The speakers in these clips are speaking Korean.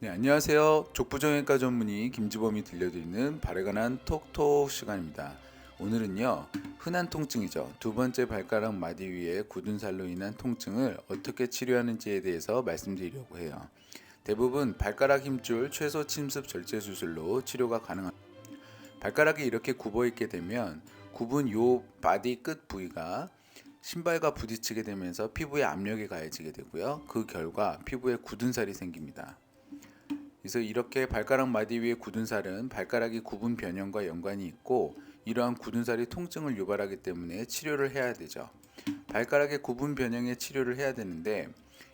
네, 안녕하세요. 족부정형외과 전문의 김지범이 들려드리는 발에 관한 톡톡 시간입니다. 오늘은요, 흔한 통증이죠. 두 번째 발가락 마디 위에 굳은 살로 인한 통증을 어떻게 치료하는지에 대해서 말씀드리려고 해요. 대부분 발가락 힘줄 최소 침습 절제 수술로 치료가 가능합니다. 발가락이 이렇게 굽어 있게 되면 굽은 요 마디 끝 부위가 신발과 부딪히게 되면서 피부에 압력이 가해지게 되고요. 그 결과 피부에 굳은 살이 생깁니다. 그래서 이렇게 발가락 마디 위에 굳은 살은 발가락이 굽은 변형과 연관이 있고, 이러한 굳은 살이 통증을 유발하기 때문에 치료를 해야 되죠. 발가락의 굽은 변형의 치료를 해야 되는데,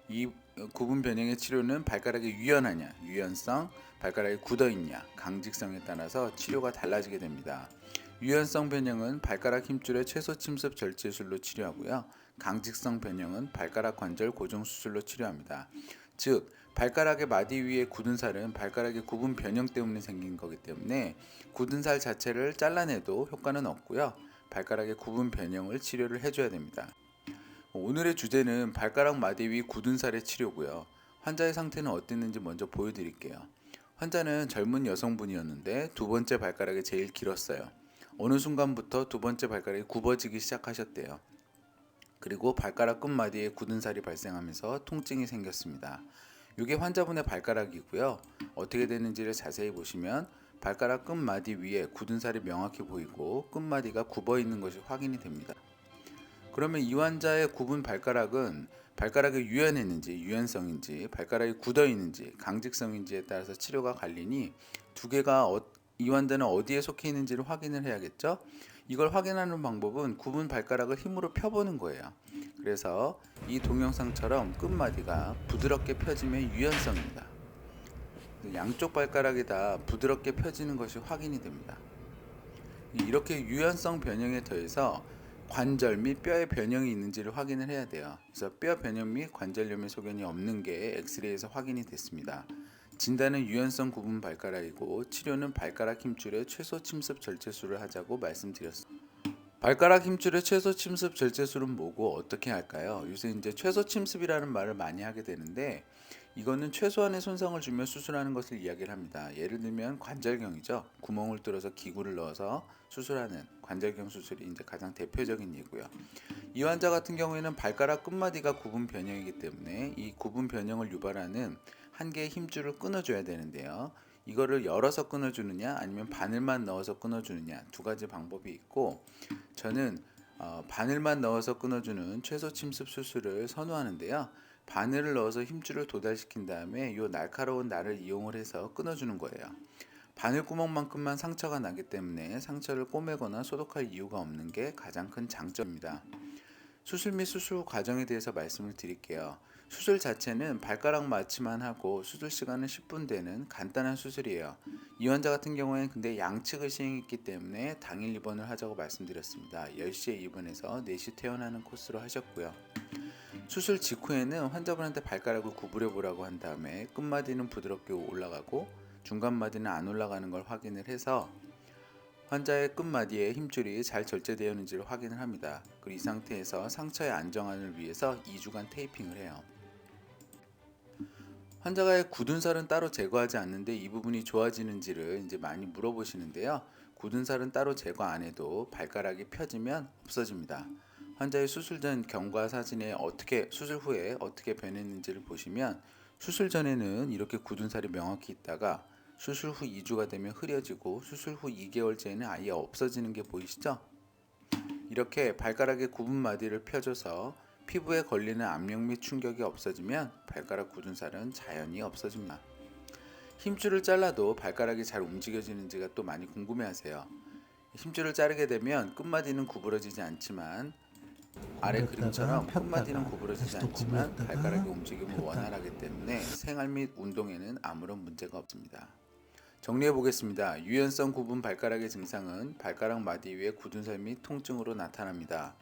이 굽은 변형의 치료는 발가락이 유연하냐, 유연성, 발가락이 굳어 있냐, 강직성에 따라서 치료가 달라지게 됩니다. 유연성 변형은 발가락 힘줄의 최소 침습 절제술로 치료하고요. 강직성 변형은 발가락 관절 고정 수술로 치료합니다. 즉, 발가락의 마디 위에 굳은 살은 발가락의 굽은 변형 때문에 생긴 거기 때문에 굳은 살 자체를 잘라내도 효과는 없고요. 발가락의 굽은 변형을 치료를 해줘야 됩니다. 오늘의 주제는 발가락 마디 위 굳은 살의 치료고요. 환자의 상태는 어땠는지 먼저 보여드릴게요. 환자는 젊은 여성분이었는데 두 번째 발가락이 제일 길었어요. 어느 순간부터 두 번째 발가락이 굽어지기 시작하셨대요. 그리고 발가락 끝마디에 굳은 살이 발생하면서 통증이 생겼습니다. 이게 환자분의 발가락이고요. 어떻게 되는지를 자세히 보시면 발가락 끝마디 위에 굳은 살이 명확히 보이고 끝마디가 굽어 있는 것이 확인이 됩니다. 그러면 이 환자의 굽은 발가락은 발가락이 유연했는지 유연성인지 발가락이 굳어 있는지 강직성인지에 따라서 치료가 갈리니 두 개가 이 환자는 어디에 속해 있는지를 확인을 해야겠죠. 이걸 확인하는 방법은 굽은 발가락을 힘으로 펴보는 거예요. 그래서 이 동영상처럼 끝마디가 부드럽게 펴지면 유연성입니다. 양쪽 발가락이 다 부드럽게 펴지는 것이 확인이 됩니다. 이렇게 유연성 변형에 더해서 관절 및 뼈의 변형이 있는지를 확인을 해야 돼요. 그래서 뼈 변형 및 관절염의 소견이 없는 게 엑스레이에서 확인이 됐습니다. 진단은 유연성 굽은 발가락이고 치료는 발가락 힘줄의 최소 침습 절제술을 하자고 말씀드렸습니다. 발가락 힘줄의 최소 침습 절제술은 뭐고 어떻게 할까요? 요새 이제 최소 침습이라는 말을 많이 하게 되는데 이거는 최소한의 손상을 주며 수술하는 것을 이야기를 합니다. 예를 들면 관절경이죠. 구멍을 뚫어서 기구를 넣어서 수술하는 관절경 수술이 이제 가장 대표적인 예고요. 이 환자 같은 경우에는 발가락 끝마디가 굽은 변형이기 때문에 이 굽은 변형을 유발하는 한 개의 힘줄을 끊어줘야 되는데요. 이거를 열어서 끊어주느냐 아니면 바늘만 넣어서 끊어주느냐 두 가지 방법이 있고, 저는 바늘만 넣어서 끊어주는 최소 침습 수술을 선호하는데요. 바늘을 넣어서 힘줄을 도달시킨 다음에 이 날카로운 날을 이용을 해서 끊어주는 거예요. 바늘구멍만큼만 상처가 나기 때문에 상처를 꼬매거나 소독할 이유가 없는 게 가장 큰 장점입니다. 수술 및 수술 후 과정에 대해서 말씀을 드릴게요. 수술 자체는 발가락 마취만 하고 수술 시간은 10분 되는 간단한 수술이에요. 이 환자 같은 경우에는 근데 양측을 시행했기 때문에 당일 입원을 하자고 말씀드렸습니다. 10시에 입원해서 4시 퇴원하는 코스로 하셨고요. 수술 직후에는 환자분한테 발가락을 구부려 보라고 한 다음에 끝마디는 부드럽게 올라가고 중간마디는 안 올라가는 걸 확인을 해서 환자의 끝마디에 힘줄이 잘 절제되어 있는지를 확인을 합니다. 그리고 이 상태에서 상처의 안정화를 위해서 2주간 테이핑을 해요. 환자가 굳은 살은 따로 제거하지 않는데 이 부분이 좋아지는지를 이제 많이 물어보시는데요. 굳은 살은 따로 제거 안 해도 발가락이 펴지면 없어집니다. 환자의 수술 전 경과 사진에 수술 후에 어떻게 변했는지를 보시면 수술 전에는 이렇게 굳은 살이 명확히 있다가 수술 후 2주가 되면 흐려지고 수술 후 2개월째에는 아예 없어지는 게 보이시죠? 이렇게 발가락의 굽은 마디를 펴줘서 피부에 걸리는 압력 및 충격이 없어지면 발가락 굳은 살은 자연히 없어집니다. 힘줄을 잘라도 발가락이 잘 움직여지는지가 또 많이 궁금해하세요. 힘줄을 자르게 되면 끝마디는 구부러지지 않지만 아래 구부렸다가 그림처럼 끝마디는 폈다가 구부러지지 다시 또 않지만 구부렸다가 발가락의 움직임은 폈다가 원활하기 때문에 생활 및 운동에는 아무런 문제가 없습니다. 정리해 보겠습니다. 유연성 굽은 발가락의 증상은 발가락 마디 위에 굳은 살 및 통증으로 나타납니다.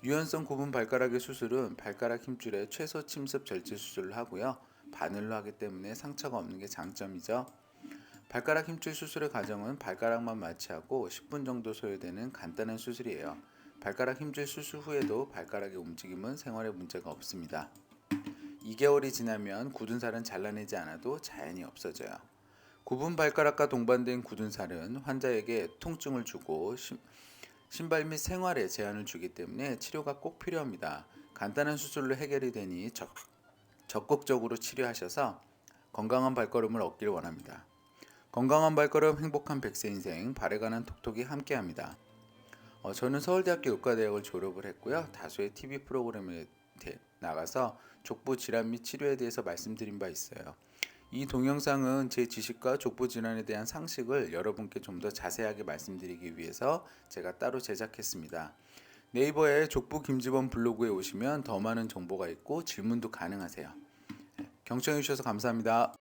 유연성 굽은 발가락의 수술은 발가락 힘줄의 최소 침습 절제 수술을 하고요. 바늘로 하기 때문에 상처가 없는 게 장점이죠. 발가락 힘줄 수술의 과정은 발가락만 마취하고 10분 정도 소요되는 간단한 수술이에요. 발가락 힘줄 수술 후에도 발가락의 움직임은 생활에 문제가 없습니다. 2개월이 지나면 굳은 살은 잘라내지 않아도 자연히 없어져요. 굽은 발가락과 동반된 굳은 살은 환자에게 통증을 주고 신발 및 생활에 제한을 주기 때문에 치료가 꼭 필요합니다. 간단한 수술로 해결이 되니 적극적으로 치료하셔서 건강한 발걸음을 얻길 원합니다. 건강한 발걸음 행복한 100세 인생 발에 관한 톡톡이 함께합니다. 저는 서울대학교 의과대학을 졸업을 했고요. 다수의 TV 프로그램에 나가서 족부 질환 및 치료에 대해서 말씀드린 바 있어요. 이 동영상은 제 지식과 족부 질환에 대한 상식을 여러분께 좀 더 자세하게 말씀드리기 위해서 제가 따로 제작했습니다. 네이버에 족부 김지범 블로그에 오시면 더 많은 정보가 있고 질문도 가능하세요. 경청해 주셔서 감사합니다.